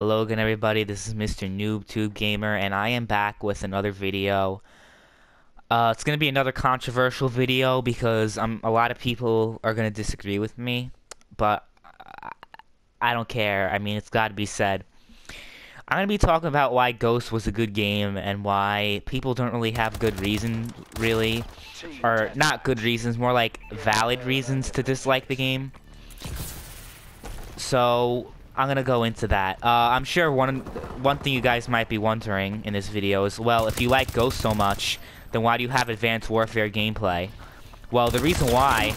Hello again everybody, this is MrNoobTubeGamer and I am back with another video. It's gonna be another controversial video because a lot of people are gonna disagree with me, but I don't care. I mean, it's gotta be said. I'm gonna be talking about why Ghost was a good game and why people don't really have good reason, really. Or not good reasons, more like valid reasons to dislike the game. So I'm gonna go into that. I'm sure one thing you guys might be wondering in this video is, well, if you like Ghost so much, then why do you have Advanced Warfare gameplay? Well, the reason why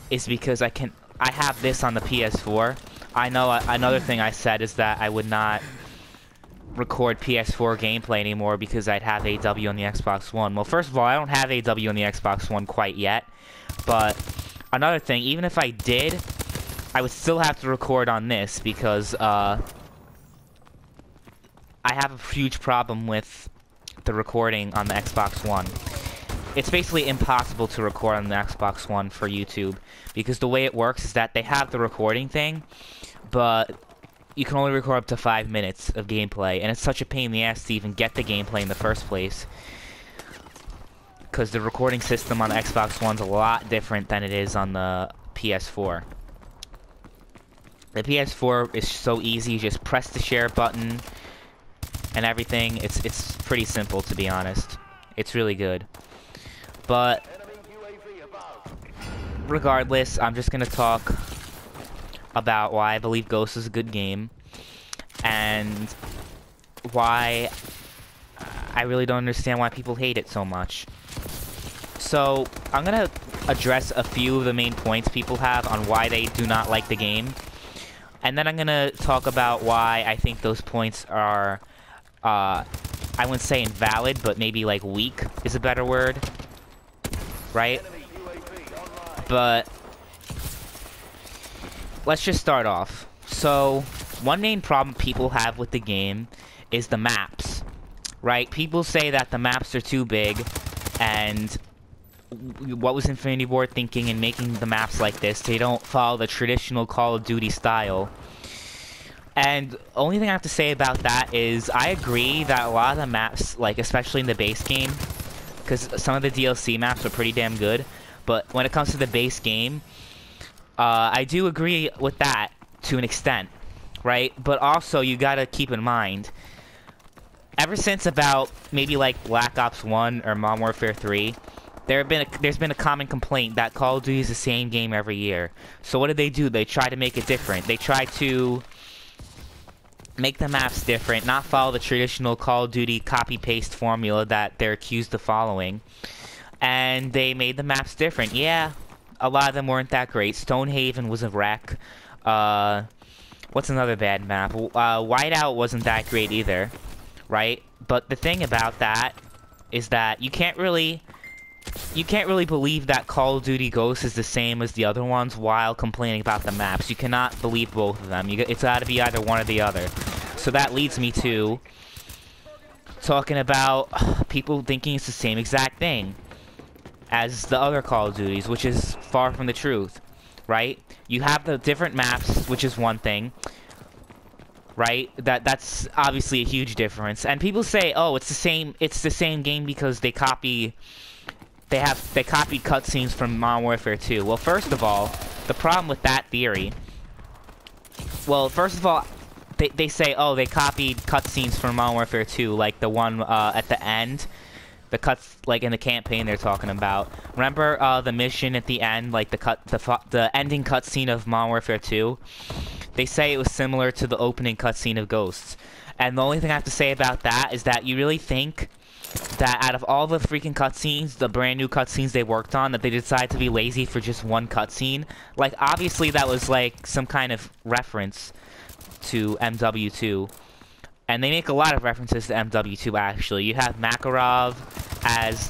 is because I have this on the PS4. I know another thing I said is that I would not record PS4 gameplay anymore because I'd have AW on the Xbox One. Well, first of all, I don't have AW on the Xbox One quite yet, but another thing, even if I did, I would still have to record on this because I have a huge problem with the recording on the Xbox One. It's basically impossible to record on the Xbox One for YouTube because the way it works is that they have the recording thing, but you can only record up to 5 minutes of gameplay, and it's such a pain in the ass to even get the gameplay in the first place because the recording system on the Xbox One's a lot different than it is on the PS4. The PS4 is so easy, you just press the share button and everything. It's pretty simple, to be honest. It's really good. But regardless, I'm just gonna talk about why I believe Ghost is a good game and why I really don't understand why people hate it so much. So I'm gonna address a few of the main points people have on why they do not like the game. And then I'm gonna talk about why I think those points are, I wouldn't say invalid, but maybe like weak is a better word, right? But let's just start off. So one main problem people have with the game is the maps, right? People say that the maps are too big, and what was Infinity Ward thinking in making the maps like this? They don't follow the traditional Call of Duty style. And only thing I have to say about that is I agree that a lot of the maps, like especially in the base game, because some of the DLC maps are pretty damn good, but when it comes to the base game, I do agree with that to an extent, right? But also you gotta keep in mind, ever since about maybe like Black Ops 1 or Modern Warfare 3, there's been a common complaint that Call of Duty is the same game every year. So what do? They try to make it different. They try to make the maps different, not follow the traditional Call of Duty copy-paste formula that they're accused of following. And they made the maps different. Yeah, a lot of them weren't that great. Stonehaven was a wreck. What's another bad map? Whiteout wasn't that great either, right? But the thing about that is that you can't really believe that Call of Duty Ghosts is the same as the other ones while complaining about the maps. You cannot believe both of them. It's gotta be either one or the other. So that leads me to talking about people thinking it's the same exact thing as the other Call of Duties, which is far from the truth, right? You have the different maps, which is one thing, right? That's obviously a huge difference. And people say, oh, it's the same game because they copied cutscenes from Modern Warfare 2. Well, first of all, the problem with that theory, well, first of all, they say, oh, they copied cutscenes from Modern Warfare 2, like the one at the end, the cuts like in the campaign they're talking about. Remember the mission at the end, like the ending cutscene of Modern Warfare 2? They say it was similar to the opening cutscene of Ghosts. And the only thing I have to say about that is that you really think that out of all the freaking cutscenes, the brand new cutscenes they worked on, that they decided to be lazy for just one cutscene? Like, obviously that was like some kind of reference to MW2. And they make a lot of references to MW2, actually. You have Makarov as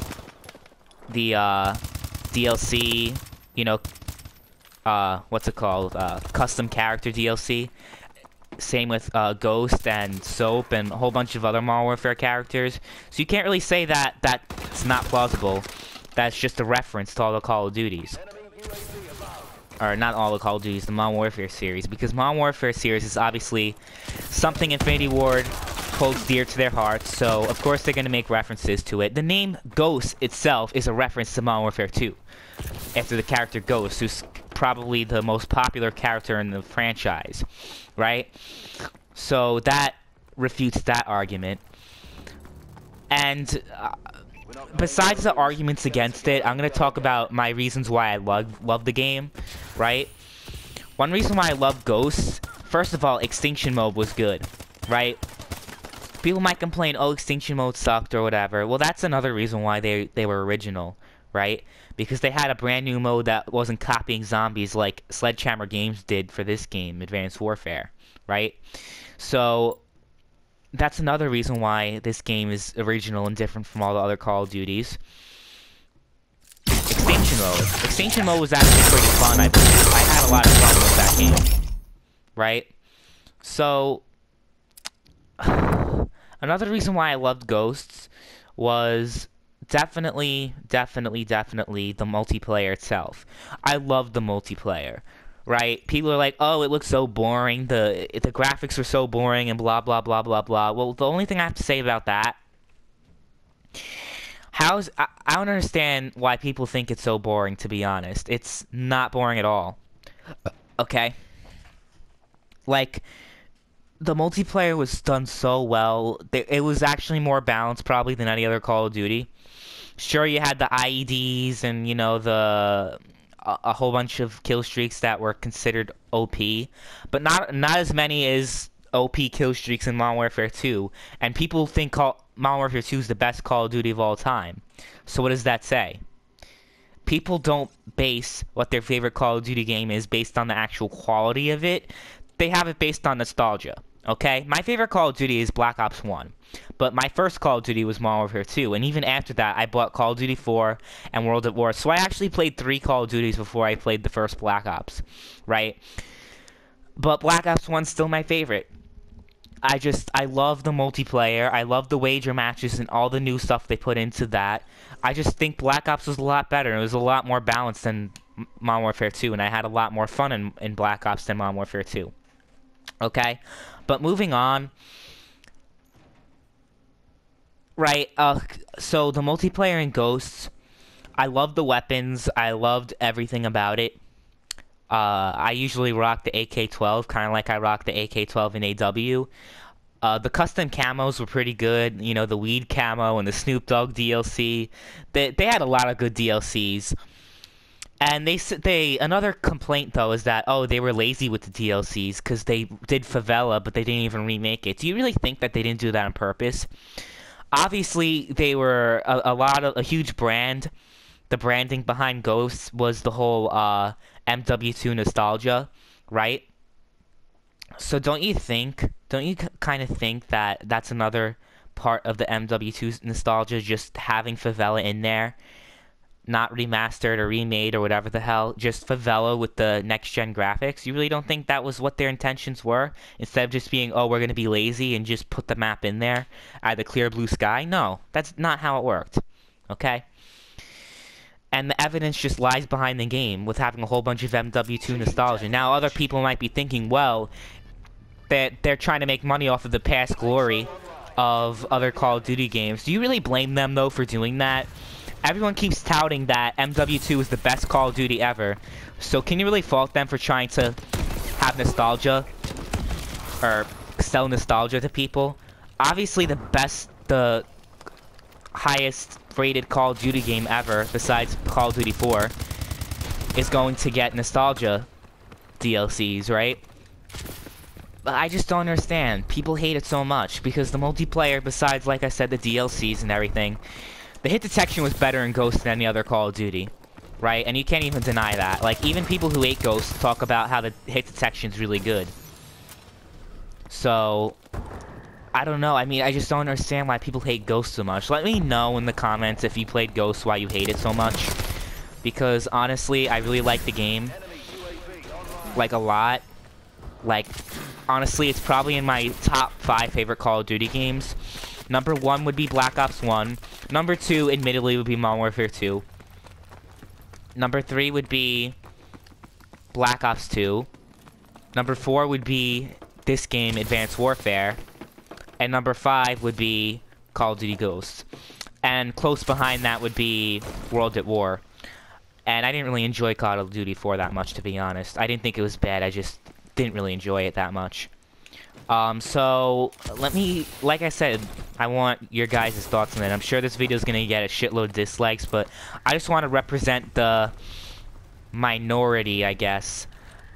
the DLC, you know, what's it called? Custom character DLC. Same with Ghost and Soap and a whole bunch of other Modern Warfare characters. So you can't really say that that's not plausible. That's just a reference to all the Call of Duties. or not all the Call of Duties, the Modern Warfare series, because Modern Warfare series is obviously something Infinity Ward holds dear to their hearts, so of course they're going to make references to it. The name Ghost itself is a reference to Modern Warfare 2, after the character Ghost, who's probably the most popular character in the franchise, right? So that refutes that argument. And besides the arguments against it, I'm going to talk about my reasons why I love the game, right? One reason why I love Ghosts, first of all, Extinction Mode was good, right? People might complain, oh, Extinction Mode sucked or whatever. Well, that's another reason why they were original, right? Because they had a brand new mode that wasn't copying zombies like Sledgehammer Games did for this game, Advanced Warfare, right? So that's another reason why this game is original and different from all the other Call of Duties. Extinction Mode. Extinction Mode was actually pretty fun, I believe. I had a lot of fun with that game, right? So another reason why I loved Ghosts was definitely the multiplayer itself. I loved the multiplayer, right? People are like, oh, it looks so boring, the graphics are so boring, and blah, blah, blah, blah, blah. Well, the only thing I have to say about that, I don't understand why people think it's so boring, to be honest. It's not boring at all, okay? Like, the multiplayer was done so well. It was actually more balanced probably than any other Call of Duty. Sure, you had the IEDs and, you know, a whole bunch of kill streaks that were considered OP, but not as many as OP kill streaks in Modern Warfare 2. And people think Modern Warfare 2 is the best Call of Duty of all time. So what does that say? People don't base what their favorite Call of Duty game is based on the actual quality of it. They have it based on nostalgia. Okay, my favorite Call of Duty is Black Ops 1, but my first Call of Duty was Modern Warfare 2, and even after that, I bought Call of Duty 4 and World at War, so I actually played 3 Call of Duties before I played the first Black Ops, right? But Black Ops 1's still my favorite. I love the multiplayer, I love the wager matches and all the new stuff they put into that. I just think Black Ops was a lot better, it was a lot more balanced than Modern Warfare 2, and I had a lot more fun in Black Ops than Modern Warfare 2. Okay, but moving on, right, so the multiplayer in Ghosts, I loved the weapons, I loved everything about it. I usually rock the AK-12, kind of like I rock the AK-12 in AW. The custom camos were pretty good, you know, the weed camo and the Snoop Dogg DLC, they had a lot of good DLCs. And another complaint though is that, oh, they were lazy with the DLCs because they did Favela, but they didn't even remake it. Do you really think that they didn't do that on purpose? Obviously, they were a huge brand. The branding behind Ghosts was the whole MW2 nostalgia, right? So don't you kind of think that that's another part of the MW2 nostalgia, just having Favela in there? Not remastered or remade or whatever the hell, just Favela with the next-gen graphics? You really don't think that was what their intentions were? Instead of just being, oh, we're going to be lazy and just put the map in there out of the clear blue sky? No, that's not how it worked, okay? And the evidence just lies behind the game with having a whole bunch of MW2 nostalgia. Now, other people might be thinking, well, that they're trying to make money off of the past glory of other Call of Duty games. Do you really blame them, though, for doing that? Everyone keeps touting that MW2 is the best Call of Duty ever. So can you really fault them for trying to have nostalgia? Or sell nostalgia to people? Obviously the highest rated Call of Duty game ever, besides Call of Duty 4, is going to get nostalgia DLCs, right? But I just don't understand. People hate it so much because the multiplayer, besides, like I said, the DLCs and everything, the hit detection was better in Ghost than any other Call of Duty, right? And you can't even deny that. Like, even people who hate Ghost talk about how the hit detection's really good. So, I don't know. I mean, I just don't understand why people hate Ghost so much. Let me know in the comments if you played Ghost, why you hate it so much. Because, honestly, I really like the game. Like, a lot. Like, honestly, it's probably in my top 5 favorite Call of Duty games. Number 1 would be Black Ops 1. Number 2, admittedly, would be Modern Warfare 2. Number 3 would be Black Ops 2. Number 4 would be this game, Advanced Warfare. And number 5 would be Call of Duty Ghosts. And close behind that would be World at War. And I didn't really enjoy Call of Duty 4 that much, to be honest. I didn't think it was bad, I just didn't really enjoy it that much. So, let me, like I said, I want your guys' thoughts on it. I'm sure this video is going to get a shitload of dislikes, but I just want to represent the minority, I guess,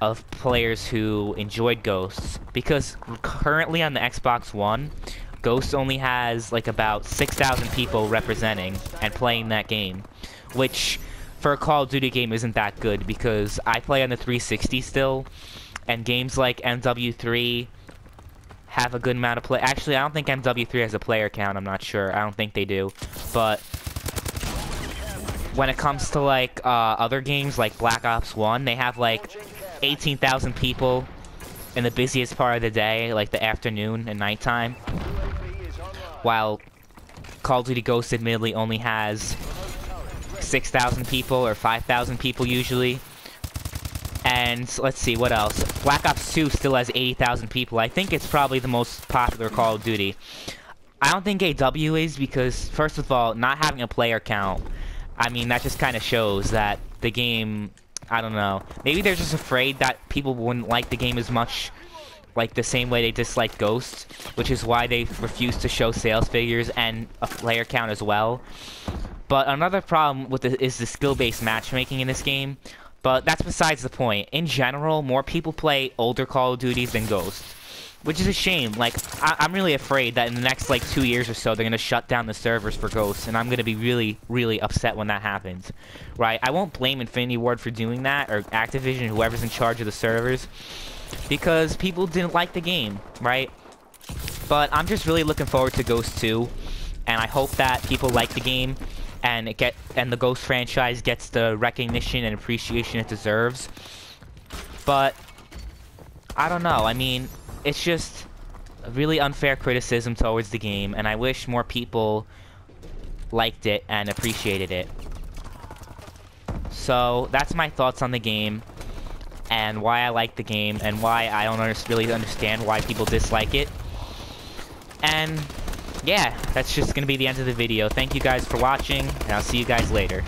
of players who enjoyed Ghosts. Because currently on the Xbox One, Ghosts only has, like, about 6,000 people representing and playing that game. Which, for a Call of Duty game, isn't that good, because I play on the 360 still, and games like MW3 have a good amount of play. Actually, I don't think MW3 has a player count. I'm not sure. I don't think they do. But when it comes to like other games like Black Ops 1, they have like 18,000 people in the busiest part of the day, like the afternoon and nighttime. While Call of Duty Ghosts admittedly only has 6,000 people or 5,000 people usually. And let's see, what else? Black Ops 2 still has 80,000 people. I think it's probably the most popular Call of Duty. I don't think AW is because, first of all, not having a player count, I mean, that just kind of shows that the game, I don't know. Maybe they're just afraid that people wouldn't like the game as much, like the same way they dislike Ghosts, which is why they refuse to show sales figures and a player count as well. But another problem with it is the skill-based matchmaking in this game. But that's besides the point. In general, more people play older Call of Duties than Ghosts, which is a shame. Like, I'm really afraid that in the next, like, 2 years or so, they're going to shut down the servers for Ghosts, and I'm going to be really, really upset when that happens, right? I won't blame Infinity Ward for doing that, or Activision, whoever's in charge of the servers, because people didn't like the game, right? But I'm just really looking forward to Ghosts 2, and I hope that people like the game, and the Ghost franchise gets the recognition and appreciation it deserves. But I don't know. I mean, it's just a really unfair criticism towards the game, and I wish more people liked it and appreciated it. So that's my thoughts on the game, and why I like the game, and why I don't really understand why people dislike it. And yeah, that's just gonna be the end of the video. Thank you guys for watching, and I'll see you guys later.